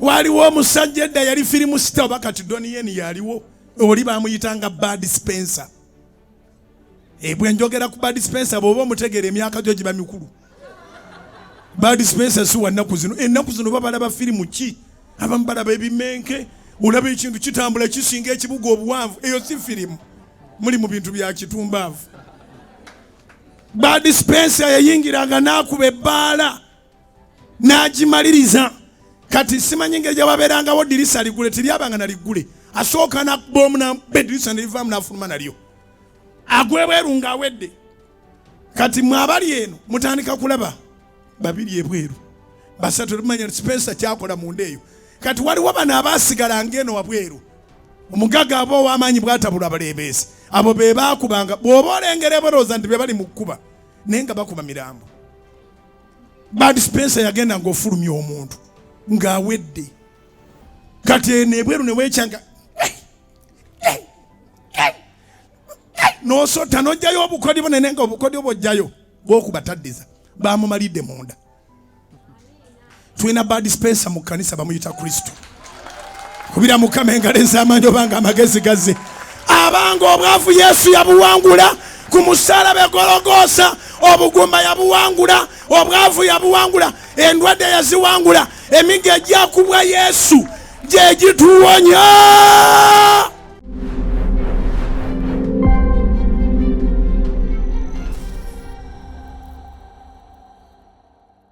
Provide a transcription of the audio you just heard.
waliwo omusajja edda yali firimu sita oba kati Doniyeni yaliwo oli bamuyitanga Bud Spencer. Bwe njogera ku Bud Spencer bw'oba omutegeera emyaka gyo giba mikulu. Bud Spencer si wannaku zino. Ennaku zino babalaba firimu ki? Abamu balaba ebimenke, olaba ekintu kitambula kisinga ekibuga obuwanvu. Eyo si firimu, muli mu bintu bya kitumbaavu. Bud Spencer yayingiranga n'akuba ebbaala n'agimaliriza. Kati simanyi engeri gye wabeerangawo dirisa ligule, teryabanga na ligule. Asooka n'akuba omu n'edirisa ne livaamu n'afuluma nalyo. Agwebweru ng'awedde. Kati mwabali eno mutandika kulaba babiri ebweru, basatu tumanya Spencer kyakola munda eyo. Kati waliwo bano abaasigala ng'eno wabweru. Omugaga abo ow'amaanyi bw'atabula abaleebeesi. Abo be baakubanga bw'oba olengera ebolooza nti be bali mu kkuba naye nga bakuba mirambo. Bud Spencer yagenda ng'ofulumya omuntu ng'awedde. Kati eno ebweru ne weekyanga n'osota n'ojjayo obukodi bunene nga obukodi obw'ojjayo bw'okubataddiza baamumalidde munda. Tulina Bud Spencer mu kkanisa bamuyita Kristo. Kubira Mukama engalo ez'amaanyi obanga amagezi gazze. Abanga obwavu Yesu yabuwangula ku musaalaba Gologoosa, obugumba yabuwangula, obwavu yabuwangula, endwadde yaziwangula, emiga egyakubwa Yesu gyegituwonya.